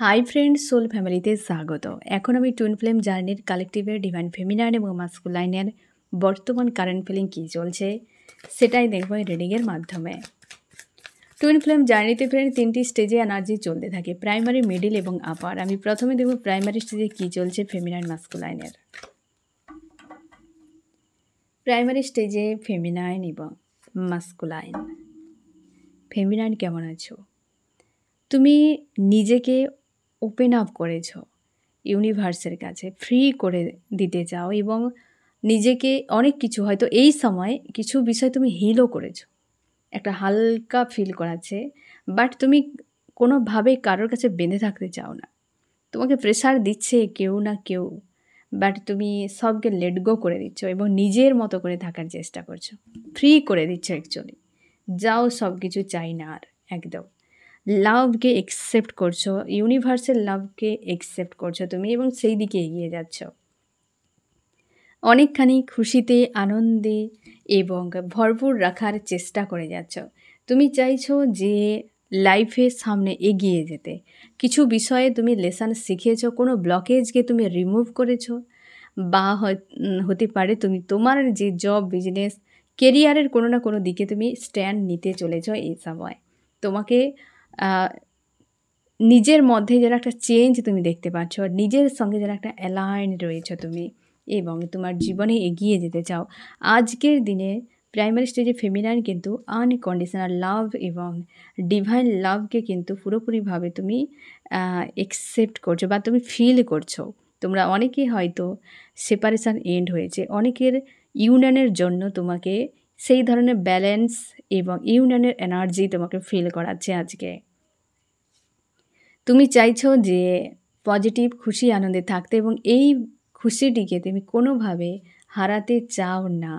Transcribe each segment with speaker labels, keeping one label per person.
Speaker 1: Hi friends, soul ফ্যামিলিতে স্বাগত। এখন আমি টুইন ফ্লেম জার্নির কালেকটিভের ডিভাইন ফেমিনাইন এবং মাস্কুলাইনের বর্তমান কারেন্ট ফিলিং কী চলছে সেটাই দেখব এই রিডিংয়ের মাধ্যমে। টুইন ফ্লেম জার্নিতে ফ্রেন্ড 3টি স্টেজে এনার্জি চলতে থাকে, প্রাইমারি, মিডিল এবং আপার। আমি প্রথমে দেখব প্রাইমারি স্টেজে কী চলছে ফেমিনাইন মাস্কুলাইনের। প্রাইমারি স্টেজে ফেমিনাইন এবং মাস্কুলাইন। ফেমিনাইন কেমন আছো? তুমি নিজেকে ওপেন আপ করেছ ইউনিভার্সের কাছে, ফ্রি করে দিতে চাও এবং নিজেকে অনেক কিছু, হয়তো এই সময় কিছু বিষয় তুমি হিলও করেছো, একটা হালকা ফিল করাচ্ছে, বাট তুমি কোনোভাবে কারোর কাছে বেঁধে থাকতে চাও না। তোমাকে প্রেশার দিচ্ছে কেউ না কেউ, বাট তুমি সবকে লেট গো করে দিচ্ছ এবং নিজের মতো করে থাকার চেষ্টা করছো, ফ্রি করে দিচ্ছ অ্যাকচুয়ালি। যাও, সব কিছু চাই না আর, একদম লাভকে একসেপ্ট করছো, ইউনিভার্সাল লাভকে একসেপ্ট করছো তুমি এবং সেই দিকে এগিয়ে যাচ্ছ অনেকখানি খুশিতে, আনন্দে এবং ভরপুর রাখার চেষ্টা করে যাচ্ছ। তুমি চাইছো যে লাইফের সামনে এগিয়ে যেতে, কিছু বিষয়ে তুমি লেসন শিখেছো, কোনো ব্লকেজকে তুমি রিমুভ করেছো, বা হতে পারে তুমি তোমার যে জব, বিজনেস, কেরিয়ারের কোনো না কোনো দিকে তুমি স্ট্যান্ড নিতে চলেছ। এই সময় তোমাকে নিজের মধ্যে যেন একটা চেঞ্জ তুমি দেখতে পাচ্ছ, আর নিজের সঙ্গে যেন একটা অ্যালাইন রয়েছে তুমি এবং তোমার জীবনে এগিয়ে যেতে চাও। আজকের দিনে প্রাইমারি স্টেজে ফেমিনাইন কিন্তু আনকন্ডিশনাল লাভ এবং ডিভাইন লাভকে কিন্তু পুরোপুরিভাবে তুমি একসেপ্ট করছো বা তুমি ফিল করছো। তোমরা অনেকেই হয়তো সেপারেশান এন্ড হয়েছে, অনেকের ইউনিয়নের জন্য তোমাকে সেই ধরনের ব্যালেন্স এবং ইউনিয়নের এনার্জি তোমাকে ফিল করাচ্ছে আজকে। তুমি চাইছো যে পজিটিভ, খুশি, আনন্দে থাকতে এবং এই খুশিটিকে তুমি কোনোভাবে হারাতে চাও না।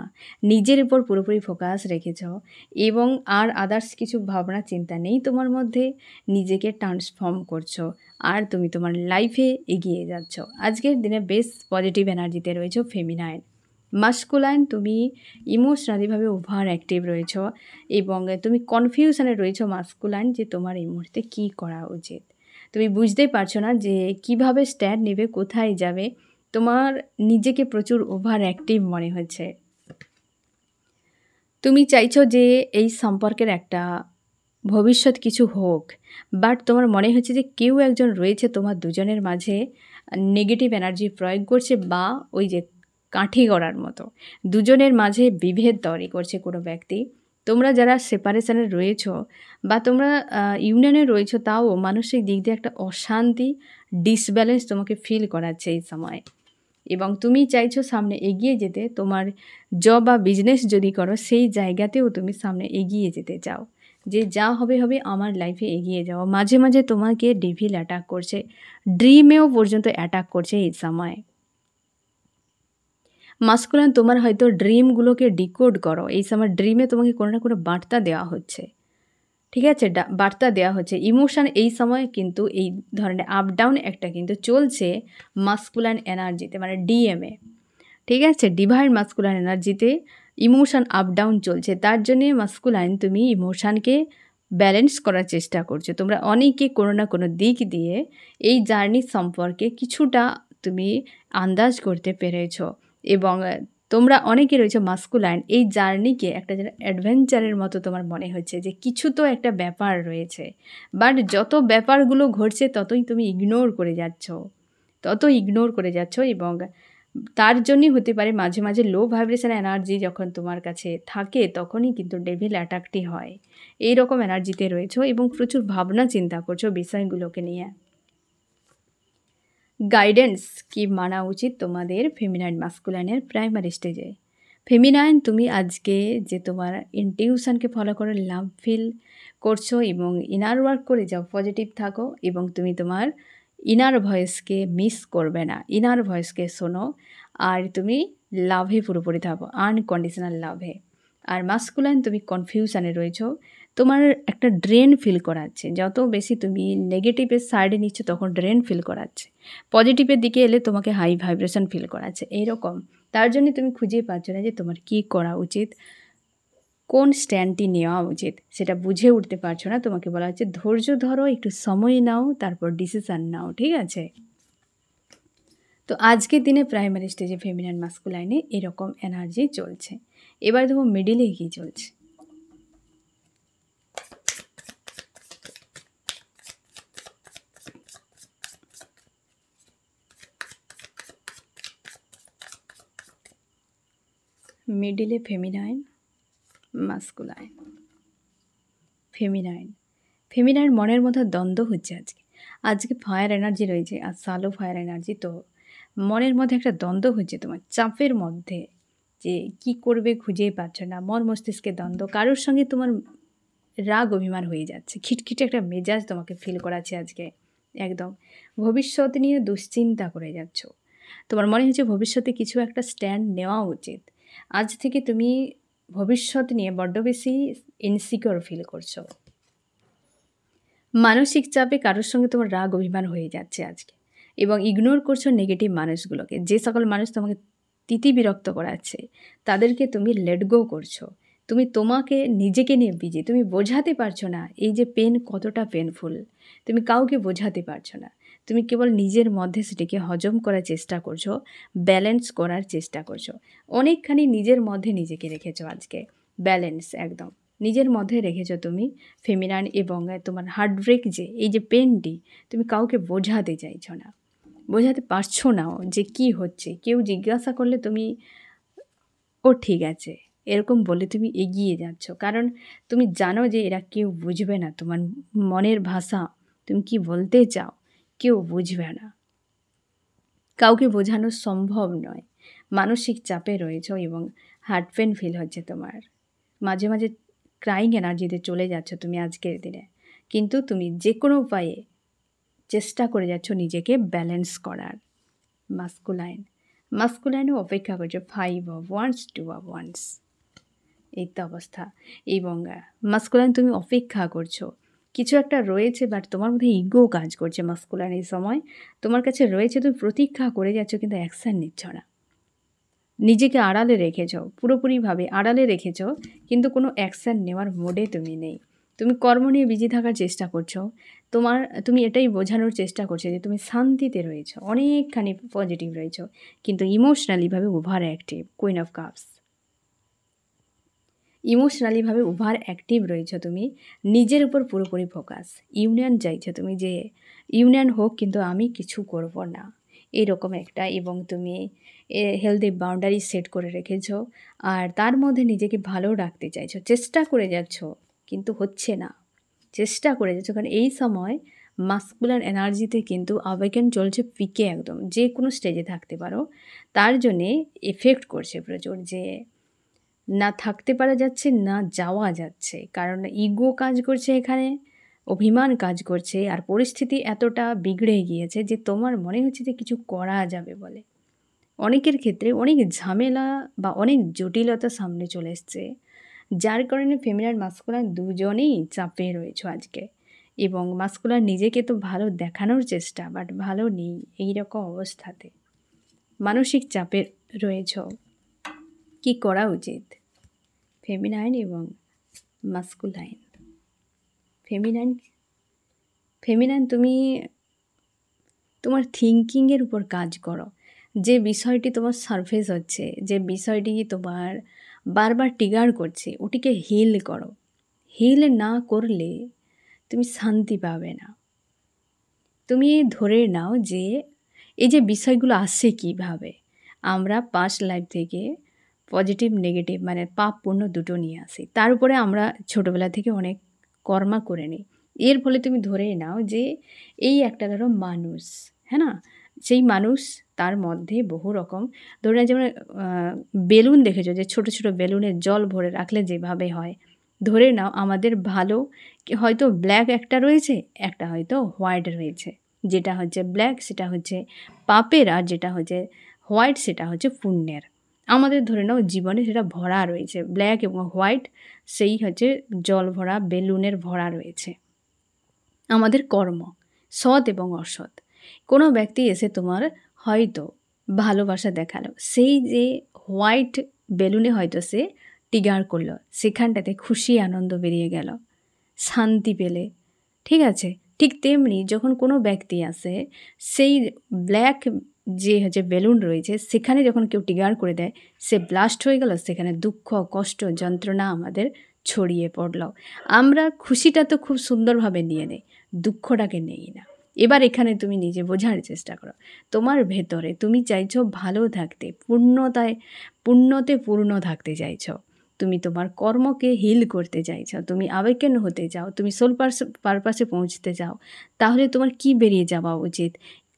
Speaker 1: নিজের উপর পুরোপুরি ফোকাস রেখেছ এবং আর আদার্স কিছু ভাবনা চিন্তা নেই তোমার মধ্যে। নিজেকে ট্রান্সফর্ম করছো আর তুমি তোমার লাইফে এগিয়ে যাচ্ছ। আজকের দিনে বেশ পজিটিভ এনার্জিতে রয়েছো ফেমিনাইন। মাস্কুলাইন, তুমি ইমোশনালিভাবে ওভার অ্যাক্টিভ রয়েছ এবং তুমি কনফিউশনে রয়েছো মাস্কুলাইন, যে তোমার এই মুহূর্তে কী করা উচিত। তুমি বুঝতেই পারছো না যে কিভাবে স্ট্যান্ড নেবে, কোথায় যাবে। তোমার নিজেকে প্রচুর ওভার অ্যাক্টিভ মনে হচ্ছে। তুমি চাইছো যে এই সম্পর্কের একটা ভবিষ্যৎ কিছু হোক, বাট তোমার মনে হচ্ছে যে কেউ একজন রয়েছে তোমার দুজনের মাঝে নেগেটিভ এনার্জি প্রয়োগ করছে, বা ওই যে কাঠি গড়ার মতো দুজনের মাঝে বিভেদ তৈরি করছে কোনো ব্যক্তি। তোমরা যারা সেপারেশনে রয়েছো বা তোমরা ইউনিয়নে রয়েছো, তাও মানসিক দিক দিয়ে একটা অশান্তি, ডিসব্যালেন্স তোমাকে ফিল করাচ্ছে এই সময় এবং তুমি চাইছো সামনে এগিয়ে যেতে। তোমার জব বা বিজনেস যদি করো, সেই জায়গাতেও তুমি সামনে এগিয়ে যেতে চাও, যে যা হবে হবে, আমার লাইফে এগিয়ে যাওয়া। মাঝে মাঝে তোমাকে ডেভিল অ্যাটাক করছে, ড্রিমেও পর্যন্ত অ্যাটাক করছে এই সময়। মাস্কুলাইন, তোমার হয়তো ড্রিমগুলোকে ডিকোড করো। এই সময় ড্রিমে তোমাকে কোনো না কোনো বার্তা দেওয়া হচ্ছে, ঠিক আছে, বার্তা দেওয়া হচ্ছে। ইমোশান এই সময় কিন্তু এই ধরনের আপ ডাউন একটা কিন্তু চলছে মাস্কুলাইন এনার্জিতে, মানে ডিএমএ, ঠিক আছে, ডিভাইন মাস্কুলাইন এনার্জিতে ইমোশান আপ ডাউন চলছে। তার জন্যে মাস্কুলাইন, তুমি ইমোশানকে ব্যালেন্স করার চেষ্টা করছো। তোমরা অনেকে কোনো না কোনো দিক দিয়ে এই জার্নি সম্পর্কে কিছুটা তুমি আন্দাজ করতে পেরেছো এবং তোমরা অনেকে রয়েছে মাস্কুলাইন, এই জার্নিকে একটা যেন অ্যাডভেঞ্চারের মতো তোমার মনে হচ্ছে যে কিছু তো একটা ব্যাপার রয়েছে, বাট যত ব্যাপারগুলো ঘটছে ততই তুমি ইগনোর করে যাচ্ছ এবং তার জন্যই হতে পারে মাঝে মাঝে লো ভাইব্রেশন এনার্জি যখন তোমার কাছে থাকে, তখনই কিন্তু ডেভিল অ্যাটাকটি হয়। এই রকম এনার্জিতে রয়েছো এবং প্রচুর ভাবনা চিন্তা করছো বিষয়গুলোকে নিয়ে। গাইডেন্স কি মানা উচিত তোমাদের ফেমিনাইন মাস্কুলাইনের প্রাইমারি স্টেজে। ফেমিনাইন, তুমি আজকে যে তোমার ইনটিউশনকে ফলো করে লাভ ফিল করছো এবং ইনার ওয়ার্ক করে যাও, পজিটিভ থাকো এবং তুমি তোমার ইনার ভয়েসকে মিস করবে না। ইনার ভয়েসকে শোনো আর তুমি লাভে পুরোপুরি থাকো, আনকন্ডিশনাল লাভে। আর মাস্কুলাইন, তুমি কনফিউশনে রয়েছো, তোমার একটা ড্রেন ফিল করাচ্ছে। যত বেশি তুমি নেগেটিভের সাইডে নিচ্ছ তখন ড্রেন ফিল করাচ্ছে, পজিটিভের দিকে এলে তোমাকে হাই ভাইব্রেশন ফিল করাচ্ছে এইরকম। তার জন্য তুমি খুঁজে পাচ্ছ না যে তোমার কী করা উচিত, কোন স্ট্যান্ডটি নেওয়া উচিত সেটা বুঝে উঠতে পারছো না, তোমাকে বলা হচ্ছে ধৈর্য ধরো, একটু সময় নাও, তারপর ডিসিশান নাও, ঠিক আছে? তো আজকের দিনে প্রাইমারি স্টেজে ফেমিনাইন মাস্কুলাইনে এরকম এনার্জি চলছে। এবার দেখো মিডিলে কী চলছে। মিডিলে ফেমিনাইন মাস্কুলাইন। ফেমিনাইন মনের মধ্যে দ্বন্দ্ব হচ্ছে আজকে ফায়ার এনার্জি রয়েছে আর সালো ফায়ার এনার্জি। তো মনের মধ্যে একটা দ্বন্দ্ব হচ্ছে, তোমার চাপের মধ্যে যে কি করবে খুঁজেই পাচ্ছ না, মন মস্তিষ্কের দ্বন্দ্ব, কারোর সঙ্গে তোমার রাগ অভিমান হয়ে যাচ্ছে, খিটখিটে একটা মেজাজ তোমাকে ফিল করাচ্ছে আজকে। একদম ভবিষ্যৎ নিয়ে দুশ্চিন্তা করে যাচ্ছ, তোমার মনে হচ্ছে ভবিষ্যতে কিছু একটা স্ট্যান্ড নেওয়া উচিত। আজ থেকে তুমি ভবিষ্যৎ নিয়ে বড্ড বেশি ইনসিকিউর ফিল করছো, মানসিক চাপে কারোর সঙ্গে তোমার রাগ অভিমান হয়ে যাচ্ছে আজকে, এবং ইগনোর করছো নেগেটিভ মানুষগুলোকে। যে সকল মানুষ তোমাকে বিরক্ত করাচ্ছে তাদেরকে তুমি লেট গো করছো। তুমি তোমাকে নিজেকে নিয়ে বিজি, তুমি বোঝাতে পারছো না এই যে পেন কতটা পেনফুল, তুমি কাউকে বোঝাতে পারছো না। তুমি কেবল নিজের মধ্যে সেটিকে হজম করার চেষ্টা করছো, ব্যালেন্স করার চেষ্টা করছো। অনেকখানি নিজের মধ্যে নিজেকে রেখেছো আজকে, ব্যালেন্স একদম নিজের মধ্যে রেখেছো তুমি ফেমিনাইন। এবং তোমার হার্ট ব্রেক যে এই যে পেনটি, তুমি কাউকে বোঝাতে চাইছো না, বোঝাতে পারছো নাও যে কি হচ্ছে। কেউ জিজ্ঞাসা করলে তুমি ও ঠিক আছে এরকম বলে তুমি এগিয়ে যাচ্ছ, কারণ তুমি জানো যে এরা কেউ বুঝবে না তোমার মনের ভাষা, তুমি কি বলতে চাও কেউ বুঝবে না, কাউকে বোঝানো সম্ভব নয়। মানসিক চাপে রয়েছ এবং হার্ট পেন ফিল হচ্ছে তোমার, মাঝে মাঝে ক্রাইং এনার্জিতে চলে যাচ্ছ তুমি আজকের দিনে। কিন্তু তুমি যে কোনো উপায়ে চেষ্টা করে যাচ্ছ নিজেকে ব্যালেন্স করার। মাস্কুলাইনও অপেক্ষা করছো 5 অফ ওয়ান্স 2 অফ ওয়ান্স, এই তো অবস্থা। এবং মাস্কুলাইন তুমি অপেক্ষা করছো, কিছু একটা রয়েছে বাট তোমার মধ্যে ইগো কাজ করছে মাস্কুলাইন এই সময়। তোমার কাছে রয়েছে, তুমি প্রতীক্ষা করে যাচ্ছ কিন্তু অ্যাকশান নিচ্ছ না, নিজেকে আড়ালে রেখেছ, পুরোপুরিভাবে আড়ালে রেখেছ, কিন্তু কোনো অ্যাকশান নেওয়ার মোডে তুমি নেই। তুমি কর্ম নিয়ে বিজি থাকার চেষ্টা করছো, তুমি এটাই বোঝানোর চেষ্টা করছো যে তুমি শান্তিতে রয়েছো, অনেকখানি পজিটিভ রয়েছো, কিন্তু ইমোশনালিভাবে over active. Queen of cups, ইমোশনালিভাবে ওভার অ্যাক্টিভ রয়েছো তুমি, নিজের উপর পুরোপুরি ফোকাস। ইউনিয়ন চাইছো তুমি যে ইউনিয়ন হোক কিন্তু আমি কিছু করব না, এইরকম একটা। এবং তুমি হেলদি বাউন্ডারি সেট করে রেখেছো, আর তার মধ্যে নিজেকে ভালো রাখতে চাইছো, চেষ্টা করে যাচ্ছ কিন্তু হচ্ছে না, চেষ্টা করে যাচ্ছ। কারণ এই সময় মাস্কুলার এনার্জিতে কিন্তু আবেগন চলছে পিকে, একদম যে কোনো স্টেজে থাকতে পারো, তার জন্যে এফেক্ট করছে প্রচুর, যে না থাকতে পারা যাচ্ছে না যাওয়া যাচ্ছে, কারণ ইগো কাজ করছে এখানে, অভিমান কাজ করছে, আর পরিস্থিতি এতটা বিগড়ে গিয়েছে যে তোমার মনে হচ্ছে যে কিছু করা যাবে বলে। অনেকের ক্ষেত্রে অনেক ঝামেলা বা অনেক জটিলতা সামনে চলে এসছে, যার কারণে ফেমিনাইন মাস্কুলার দুজনেই চাপে রয়েছে আজকে। এবং মাস্কুলার নিজেকে তো ভালো দেখানোর চেষ্টা, বাট ভালো নেই এই রকম অবস্থাতে, মানসিক চাপে রয়েছ। কি করা উচিত? ফেমিনাইন এবং মাস্কুলাইন। ফেমিনাইন তুমি তোমার থিঙ্কিংয়ের উপর কাজ করো, যে বিষয়টি তোমার সারফেস হচ্ছে, যে বিষয়টি তোমার বারবার ট্রিগার করছে, ওটিকে হিল করো। হিল না করলে তুমি শান্তি পাবে না। তুমি ধরে নাও যে এই যে বিষয়গুলো আসছে কিভাবে, আমরা পাস্ট লাইফ থেকে পজিটিভ নেগেটিভ মানে পাপ পুণ্য দুটো নিয়ে আসি, তার উপরে আমরা ছোটোবেলা থেকে অনেক কর্মা করে নিই। এর ফলে তুমি ধরে নাও যে এই একটা ধরো মানুষ, হ্যাঁ না, সেই মানুষ তার মধ্যে বহু রকম, ধরে নাও যেমন বেলুন দেখেছো যে ছোট ছোট বেলুনে জল ভরে রাখলে যেভাবে হয়, ধরে নাও আমাদের ভালো হয়তো ব্ল্যাক একটা রয়েছে, একটা হয়তো হোয়াইট রয়েছে, যেটা হচ্ছে ব্ল্যাক সেটা হচ্ছে পাপের, আর যেটা হচ্ছে হোয়াইট সেটা হচ্ছে পুণ্যের। আমাদের ধরে নাও জীবনে সেটা ভরা রয়েছে, ব্ল্যাক এবং হোয়াইট, সেই হচ্ছে জল ভরা বেলুনের ভরা রয়েছে আমাদের কর্ম, সৎ এবং অসৎ। কোনো ব্যক্তি এসে তোমার হয়তো ভালোবাসা দেখালো, সেই যে হোয়াইট বেলুনে হয়তো সে ট্রিগার করলো, সেখানটাতে খুশি আনন্দ বেরিয়ে গেল, শান্তি পেলে। ঠিক আছে? ঠিক তেমনি যখন কোনো ব্যক্তি আসে, সেই ব্ল্যাক যে হচ্ছে বেলুন রয়েছে সেখানে যখন কেউ ট্রিগার করে দেয়, সে ব্লাস্ট হয়ে গেল, সেখানে দুঃখ, কষ্ট, যন্ত্রণা আমাদের ছড়িয়ে পড়ল। আমরা খুশিটা তো খুব সুন্দরভাবে নিয়ে নেই, দুঃখটাকে নেই না। এবার এখানে তুমি নিজে বোঝার চেষ্টা করো, তোমার ভেতরে তুমি চাইছো ভালো থাকতে, পূর্ণতে পূর্ণ থাকতে চাইছো, তুমি তোমার কর্মকে হিল করতে চাইছো, তুমি আবেগেন হতে চাও, তুমি সোল পারপাসে পৌঁছতে চাও, তাহলে তোমার কি বেরিয়ে যাওয়া উচিত?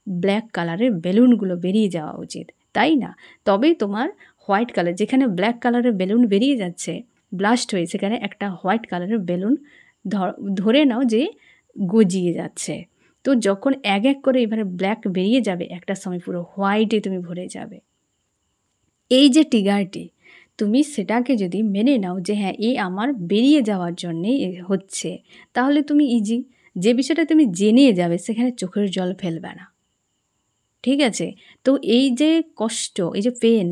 Speaker 1: ব্ল্যাক কালারের বেলুনগুলো বেরিয়ে যাওয়া উচিত, তাই না? তবেই তোমার হোয়াইট কালার, যেখানে ব্ল্যাক কালারের বেলুন বেরিয়ে যাচ্ছে ব্লাস্ট হয়ে, সেখানে একটা হোয়াইট কালারের বেলুন ধরে নাও যে গজিয়ে যাচ্ছে। তো যখন এক এক করে এবারে ব্ল্যাক বেরিয়ে যাবে, একটা সময় পুরো হোয়াইটে তুমি ভরে যাবে। এই যে ট্রিগারটি, তুমি সেটাকে যদি মেনে নাও যে হ্যাঁ এই আমার বেরিয়ে যাওয়ার জন্যে হচ্ছে, তাহলে তুমি ইজি, যে বিষয়টা তুমি জেনে যাবে সেখানে চোখের জল ফেলবে না। ঠিক আছে? তো এই যে কষ্ট, এই যে পেন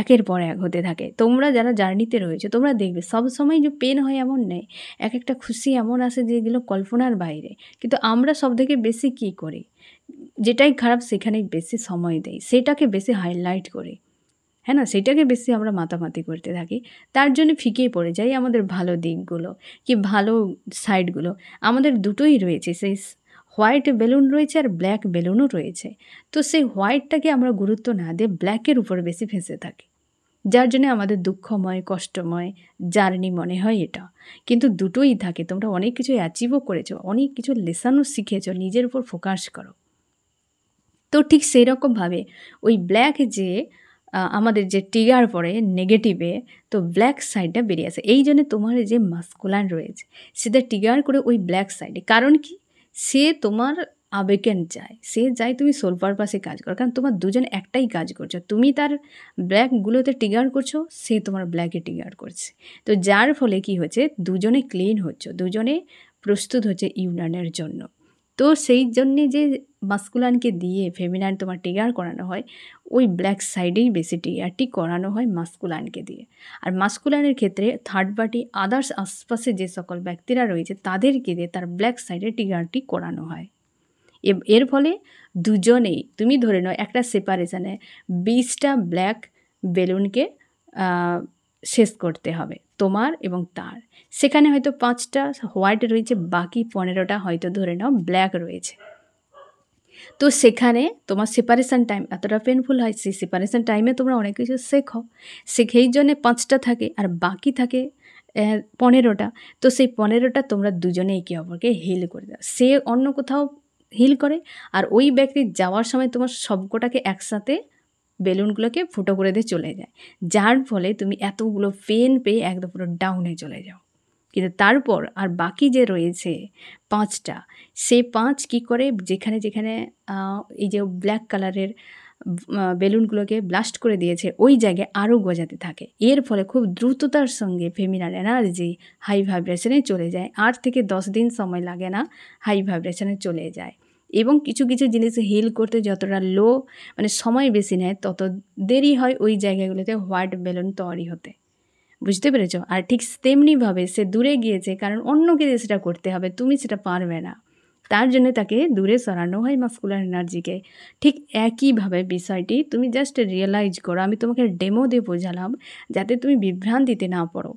Speaker 1: একের পর এক হতে থাকে, তোমরা যারা জার্নিতে রয়েছে তোমরা দেখবে সবসময় যে পেন হয় এমন নেই, এক একটা খুশি এমন আসে যেগুলো কল্পনার বাইরে। কিন্তু আমরা সবথেকে বেশি কী করি, যেটাই খারাপ সেখানেই বেশি সময় দেই, সেটাকে বেশি হাইলাইট করি, হ্যাঁ না? সেটাকে বেশি আমরা মাতামাতি করতে থাকি, তার জন্য ফিকেই পড়ে যাই আমাদের ভালো দিকগুলো কি ভালো সাইডগুলো। আমাদের দুটোই রয়েছে, সেই হোয়াইট বেলুন রয়েছে আর ব্ল্যাক বেলুনও রয়েছে। তো সেই হোয়াইটটাকে আমরা গুরুত্ব না দিয়ে ব্ল্যাকের উপর বেশি ফেঁসে থাকি, যার জন্য আমাদের দুঃখময়, কষ্টময় জার্নি মনে হয় এটা। কিন্তু দুটোই থাকে, তোমরা অনেক কিছু অ্যাচিভও করেছো, অনেক কিছু লেসনও শিখেছো, নিজের উপর ফোকাস করো। তো ঠিক সেই রকমভাবে ওই ব্ল্যাক যে আমাদের যে ট্রিগার পড়ে নেগেটিভে, তো ব্ল্যাক সাইডটা বেরিয়ে আসে। এই জন্য তোমার যে মাস্কুলাইন রয়েছে সেটা ট্রিগার করে ওই ব্ল্যাক সাইডে। কারণ কি? সে তোমার আবেগেন চায়, সে চায় তুমি সোল পারপাসে কাজ করো, কারণ তোমার দুজন একটাই কাজ করছো, তুমি তার ব্ল্যাকগুলোতে ট্রিগার করছো, সে তোমার ব্ল্যাকে ট্রিগার করছে। তো যার ফলে কি হচ্ছে, দুজনে ক্লিন হচ্ছে, দুজনে প্রস্তুত হচ্ছে ইউনিয়নের জন্য। তো সেই জন্যে যে মাস্কুলাইনকে দিয়ে ফেমিনাইন তোমার ট্রিগার করানো হয়, ওই ব্ল্যাক সাইডেই বেশি ট্রিগারটি করানো হয় মাস্কুলাইনকে দিয়ে। আর মাস্কুলাইনের ক্ষেত্রে থার্ড পার্টি আদার্স আশপাশে যে সকল ব্যক্তিরা রয়েছে তাদেরকে দিয়ে তার ব্ল্যাক সাইডে ট্রিগারটি করানো হয়। এর ফলে দুজনেই, তুমি ধরে নাও একটা সেপারেশানে 20টা ব্ল্যাক বেলুনকে শেষ করতে হবে তোমার এবং তার, সেখানে হয়তো 5টা হোয়াইট রয়েছে, বাকি 15টা হয়তো ধরে নাও ব্ল্যাক রয়েছে। তো সেখানে তোমার সেপারেশান টাইম এতটা পেনফুল হয়, সেই সেপারেশান টাইমে তোমরা অনেক কিছু শেখো, শেখেই জন্যে 5টা থাকে আর বাকি থাকে 15টা। তো সেই 15টা তোমরা দুজনে একে অপরকে হিল করে দাও, সে অন্য কোথাও হিল করে, আর ওই ব্যক্তি যাওয়ার সময় তোমার সবকটাকে একসাথে বেলুনগুলোকে ফুটো করে দিয়ে চলে যায়, যার ফলে তুমি এতগুলো পেন পেয়ে একদম পুরো ডাউনে চলে যাও। কিন্তু তারপর আর বাকি যে রয়েছে 5টা, সে 5 কী করে, যেখানে যেখানে এই যে ব্ল্যাক কালারের বেলুনগুলোকে ব্লাস্ট করে দিয়েছে ওই জায়গায় আরও গজাতে থাকে। এর ফলে খুব দ্রুততার সঙ্গে ফেমিনাল এনার্জি হাই ভাইব্রেশনে চলে যায়, 8 থেকে 10 দিন সময় লাগে না, হাই ভাইব্রেশনে চলে যায়। এবং কিছু কিছু জিনিস হিল করতে যতটা লো মানে সময় বেশি নেয়, তত দেরি হয় ওই জায়গাগুলোতে হোয়াইট বেলুন তৈরি হতে। বুঝতে পেরেছ? আর ঠিক তেমনিভাবে সে দূরে গিয়েছে, কারণ অন্যকে দিয়ে সেটা করতে হবে, তুমি সেটা পারবে না, তার জন্য তাকে দূরে সরানো হয় মাস্কুলার এনার্জিকে। ঠিক একইভাবে বিষয়টি তুমি জাস্ট রিয়েলাইজ করো, আমি তোমাকে ডেমো দিয়ে বোঝালাম যাতে তুমি বিভ্রান্তিতে না পড়ো।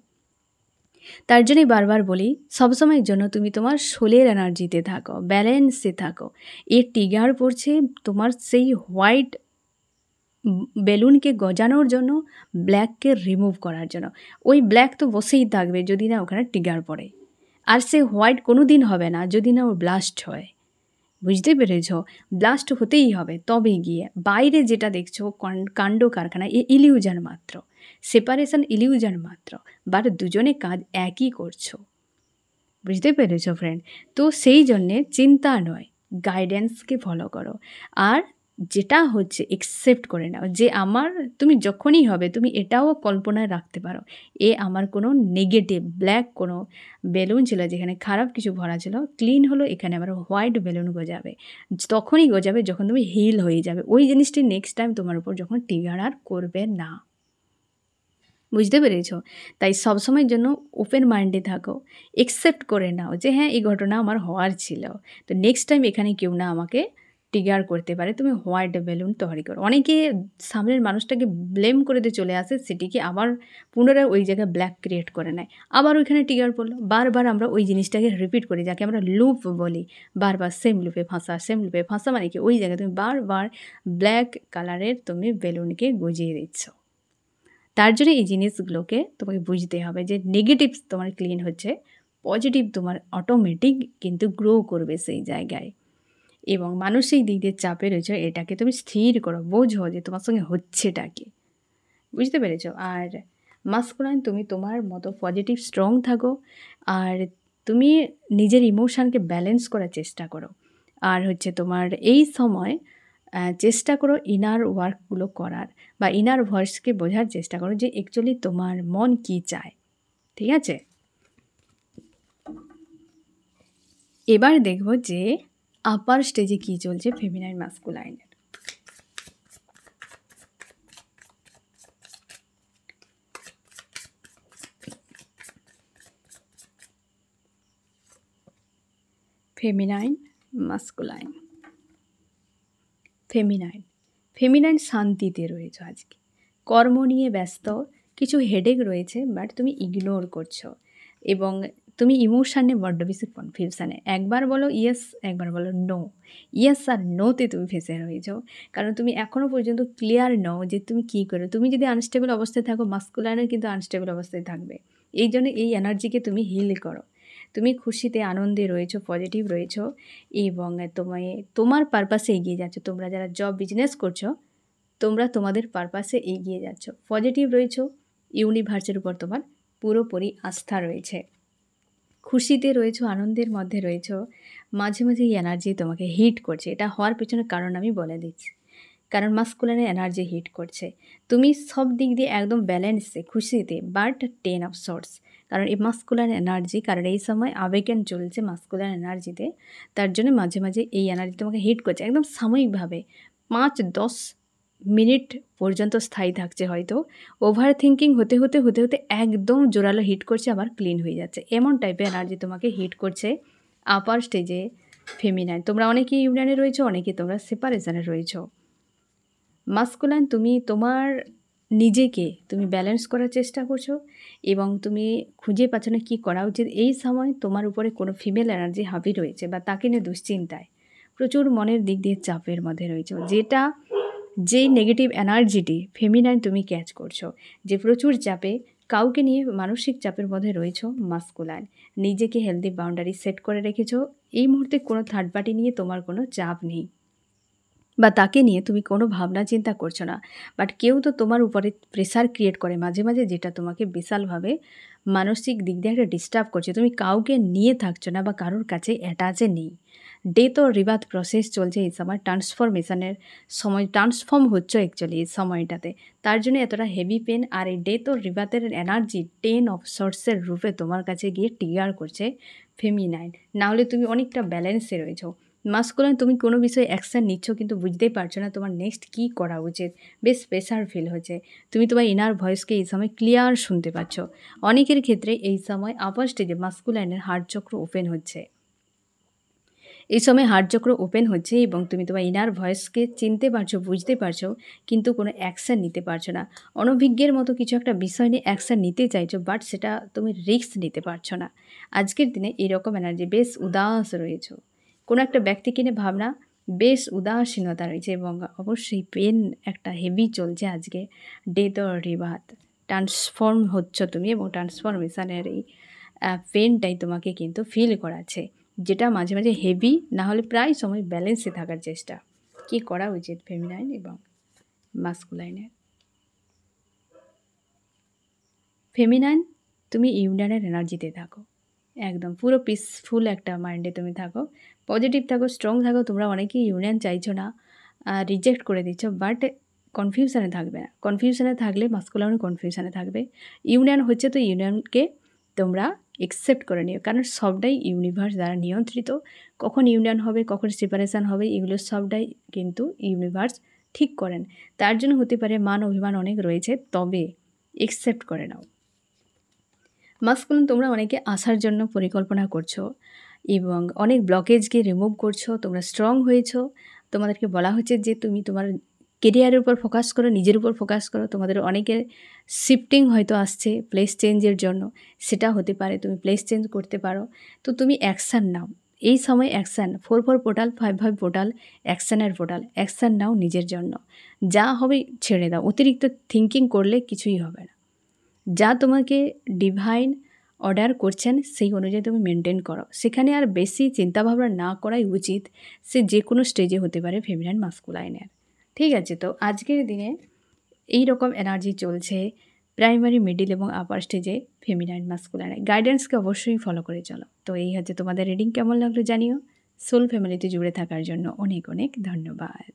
Speaker 1: তার জন্যই বারবার বলি, সবসময়ের জন্য তুমি তোমার সোলের এনার্জিতে থাকো, ব্যালেন্সে থাকো। এর ট্রিগার পড়ছে তোমার সেই হোয়াইট বেলুনকে গজানোর জন্য, ব্ল্যাককে রিমুভ করার জন্য। ওই ব্ল্যাক তো বসেই থাকবে যদি না ওখানে ট্রিগার পড়ে, আর সে হোয়াইট কোনো দিন হবে না যদি না ও ব্লাস্ট হয়। বুঝতে পেরেছ? ব্লাস্ট হতেই হবে, তবে গিয়ে বাইরে যেটা দেখছো কাণ্ড কারখানা, এ ইলিউশন মাত্র, সেপারেশন ইলিউশন মাত্র, বাট দুজনে কাজ একই করছো। বুঝতে পেরেছো ফ্রেন্ড? তো সেই জন্যে চিন্তা নয়, গাইডেন্সকে ফলো করো, আর যেটা হচ্ছে একসেপ্ট করে নাও যে আমার, তুমি যখনই হবে তুমি এটাও কল্পনায় রাখতে পারো, এ আমার কোনো নেগেটিভ ব্ল্যাক কোনো বেলুন ছিল যেখানে খারাপ কিছু ভরা ছিল, ক্লিন হলো, এখানে আবার হোয়াইট বেলুন গজাবে। তখনই গজাবে যখন তুমি হিল হয়ে যাবে, ওই জিনিসটি নেক্সট টাইম তোমার উপর যখন ট্রিগার আর করবে না। বুঝতে পেরেছ? তাই সবসময়ের জন্য ওপেন মাইন্ডে থাকো। একসেপ্ট করে নাও যে হ্যাঁ, এই ঘটনা আমার হওয়ার ছিল। তো নেক্সট টাইম এখানে কেউ না আমাকে ট্রিগার করতে পারে। তুমি হোয়াইট বেলুন তৈরি করো। অনেকে সামনের মানুষটাকে ব্লেম করে দিয়ে চলে আসে, সেটিকে আবার পুনরায় ওই জায়গায় ব্ল্যাক ক্রিয়েট করে নেয়। আবার ওইখানে ট্রিগার পড়লো। বারবার আমরা ওই জিনিসটাকে রিপিট করি, যাকে আমরা লুপ বলি। বারবার সেম লুপে ফাঁসা, সেম লুপে ফাঁসা মানে কি? ওই জায়গায় তুমি বারবার ব্ল্যাক কালারের তুমি বেলুনকে গজিয়ে দিচ্ছ। তার জন্য এই জিনিসগুলোকে তোমাকে বুঝতে হবে যে নেগেটিভ তোমার ক্লিন হচ্ছে, পজিটিভ তোমার অটোমেটিক কিন্তু গ্রো করবে সেই জায়গায়। এবং মানসিক দিক দিয়ে চাপে রয়েছে, এটাকে তুমি স্থির করো, বোঝো যে তোমার সঙ্গে হচ্ছেটা কি। বুঝতে পেরেছ? আর মাস্কুলাইন, তুমি তোমার মতো পজিটিভ স্ট্রং থাকো, আর তুমি নিজের ইমোশানকে ব্যালেন্স করার চেষ্টা করো। আর হচ্ছে তোমার এই সময় চেষ্টা করো ইনার ওয়ার্কগুলো করার, বা ইনার ভয়েসকে বোঝার চেষ্টা করো যে অ্যাকচুয়ালি তোমার মন কি চায়। ঠিক আছে? এবার দেখব যে আপার স্টেজে কি চলছে ফেমিনাইন মাস্কুলাইনের। Feminine masculine. ফেমিনাইন শান্তিতে রয়েছে আজকে, কর্ম নিয়ে ব্যস্ত, কিছু হেডেক রয়েছে বাট তুমি ইগনোর করছো, এবং তুমি ইমোশানে বড্ড বেশি কনফিউশানে। একবার বলো ইয়েস, একবার বলো নো। ইয়েস আর নোতে তুমি ফেসে রয়েছো, কারণ তুমি এখনও পর্যন্ত ক্লিয়ার নও যে তুমি কী করো। তুমি যদি আনস্টেবল অবস্থায় থাকো, মাস্কুলাইনও কিন্তু আনস্টেবল অবস্থায় থাকবে। এই জন্য এই এনার্জিকে তুমি হিল করো। তুমি খুশিতে, আনন্দে রয়েছো, পজিটিভ রয়েছো, এবং তোমার পারপাসে এগিয়ে যাচ্ছ। তোমরা যারা জব বিজনেস করছো, তোমরা তোমাদের পারপাসে এগিয়ে যাচ্ছ, পজিটিভ রয়েছো, ইউনিভার্সের উপর তোমার পুরোপুরি আস্থা রয়েছে, খুশিতে রয়েছো, আনন্দের মধ্যে রয়েছো। মাঝে মাঝে এই এনার্জি তোমাকে হিট করছে। এটা হওয়ার পেছনে কারণ আমি বলে দিচ্ছি। কারণ মাস্কুলাইনের এনার্জি হিট করছে। তুমি সব দিক দিয়ে একদম ব্যালেন্সে, খুশিতে, বাট 10 অফ সোর্স। কারণ এই মাস্কুলাইন এনার্জি, কারণ এই সময় আবেগন চলছে মাস্কুলাইন এনার্জিতে, তার জন্য মাঝে মাঝে এই এনার্জি তোমাকে হিট করছে একদম সাময়িকভাবে। 5-10 মিনিট পর্যন্ত স্থায়ী থাকছে হয়তো, ওভার থিঙ্কিং হতে হতে হতে হতে একদম জোরালো হিট করছে, আবার ক্লিন হয়ে যাচ্ছে। এমন টাইপের এনার্জি তোমাকে হিট করছে আপার স্টেজে ফেমিনাইন। তোমরা অনেকেই ইউনিয়নে রয়েছো, অনেকে তোমরা সেপারেশনে রয়েছো। মাস্কুলাইন, তুমি তোমার নিজেকে তুমি ব্যালেন্স করার চেষ্টা করছো, এবং তুমি খুঁজে পাচ্ছ না কী করা উচিত। এই সময় তোমার উপরে কোনো ফিমেল এনার্জি হাবি রয়েছে, বা তাকে নিয়ে দুশ্চিন্তায়, প্রচুর মনের দিক দিয়ে চাপের মধ্যে রয়েছে, যেই নেগেটিভ এনার্জিটি ফেমিনাইন তুমি ক্যাচ করছো, যে প্রচুর চাপে, কাউকে নিয়ে মানসিক চাপের মধ্যে রয়েছো। মাস্কুলাইন, নিজেকে হেলদি বাউন্ডারি সেট করে রেখেছো। এই মুহূর্তে কোনো থার্ড পার্টি নিয়ে তোমার কোনো চাপ নেই, বা তাকে নিয়ে তুমি কোনো ভাবনা চিন্তা করছো না। বাট কেউ তো তোমার উপরে প্রেশার ক্রিয়েট করে মাঝে মাঝে, যেটা তোমাকে বিশালভাবে মানসিক দিক দিয়ে একটা ডিস্টার্ব করছে। তুমি কাউকে নিয়ে থাকছো না, বা কারোর কাছে অ্যাটাচে নেই। ডেথ ও রিবার্থ প্রসেস চলছে এই সময়, ট্রান্সফরমেশনের সময়, ট্রান্সফর্ম হচ্ছে অ্যাকচুয়ালি এই সময়টাতে। তার জন্য এতটা হেভি পেন। আর এই ডেথ ও রিবার্থের এনার্জি 10 অফ সোর্সের রূপে তোমার কাছে গিয়ে ট্রিগার করছে ফেমিনাইন। নাহলে তুমি অনেকটা ব্যালেন্সে রয়েছো। মাস্কুলাইন, তুমি কোনো বিষয়ে অ্যাকশান নিচ্ছ কিন্তু বুঝতেই পারছো না তোমার নেক্সট কী করা উচিত। বেশ প্রেশার ফিল হচ্ছে। তুমি তোমার ইনার ভয়েসকে এই সময় ক্লিয়ার শুনতে পাচ্ছ। অনেকের ক্ষেত্রে এই সময় আপার স্টেজে মাস্কুলাইনের হার্ট চক্র ওপেন হচ্ছে। এই সময় হার্ট চক্র ওপেন হচ্ছে, এবং তুমি তোমার ইনার ভয়েসকে চিনতে পারছো, বুঝতে পারছো, কিন্তু কোনো অ্যাকশান নিতে পারছো না। অনভিজ্ঞের মতো কিছু একটা বিষয় নিয়ে অ্যাকশান নিতে চাইছো, বাট সেটা তুমি রিস্ক নিতে পারছো না। আজকের দিনে এরকম এনার্জি, বেশ উদাস রয়েছো। কোনো একটা ব্যক্তিকে নিয়ে ভাবনা, বেশ উদাসীনতা রয়েছে, এবং অবশ্যই পেন একটা হেভি চলছে আজকে। ডেথ অর রিবার্থ, ট্রান্সফর্ম হচ্ছ তুমি, এবং ট্রান্সফরমেশানের এই পেনটাই তোমাকে কিন্তু ফিল করাচ্ছে, যেটা মাঝে মাঝে হেভি, না হলে প্রায় সময় ব্যালেন্সে থাকার চেষ্টা। কী করা উচিত ফেমিনাইন এবং মাস্কুলাইনের? ফেমিনাইন, তুমি ইউনিয়নের এনার্জিতে থাকো, একদম পুরো পিসফুল একটা মাইন্ডে তুমি থাকো, পজিটিভ থাকো, স্ট্রং থাকো। তোমরা অনেকেই ইউনিয়ন চাইছো না, রিজেক্ট করে দিচ্ছ, বাট কনফিউশনে থাকবে না। কনফিউশনে থাকলে মাস্কুলাইনও কনফিউশনে থাকবে। ইউনিয়ন হচ্ছে, তো ইউনিয়নকে তোমরা একসেপ্ট করে নিও, কারণ সবটাই ইউনিভার্স দ্বারা নিয়ন্ত্রিত। কখন ইউনিয়ন হবে, কখন সেপারেশান হবে, এগুলো সবটাই কিন্তু ইউনিভার্স ঠিক করেন। তার জন্য হতে পারে মান অভিমান অনেক রয়েছে, তবে একসেপ্ট করে নাও। মাস্কুলিন তোমরা অনেকে আসার জন্য পরিকল্পনা করছো এবং অনেক ব্লকেজকে রিমুভ করছো, তোমরা স্ট্রং হয়েছো। তোমাদেরকে বলা হচ্ছে যে তুমি তোমার কেরিয়ারের উপর ফোকাস করো, নিজের উপর ফোকাস করো। তোমাদের অনেকের শিফটিং হয়তো আসছে প্লেস চেঞ্জের জন্য, সেটা হতে পারে, তুমি প্লেস চেঞ্জ করতে পারো। তো তুমি অ্যাকশান নাও, এই সময় অ্যাকশান। 4 পোর্টাল, 5 পোর্টাল, অ্যাকশানের পোর্টাল। অ্যাকশান নাও নিজের জন্য, যা হবে ছেড়ে দাও। অতিরিক্ত থিঙ্কিং করলে কিছুই হবে না। যা তোমাকে ডিভাইন অর্ডার করছেন সেই অনুযায়ী তুমি মেনটেন করো, সেখানে আর বেশি চিন্তাভাবনা না করাই উচিত। সে যে কোনো স্টেজে হতে পারে ফেমিনাইন মাস্কুলাইনের। ঠিক আছে, তো আজকের দিনে এই রকম এনার্জি চলছে প্রাইমারি, মিডিল এবং আপার স্টেজে ফেমিনাইন মাস্কুলাইনের। গাইডেন্সকে অবশ্যই ফলো করে চলো। তো এই হচ্ছে তোমাদের রিডিং, কেমন লাগলো জানিও। সোল ফ্যামিলিতে জুড়ে থাকার জন্য অনেক অনেক ধন্যবাদ।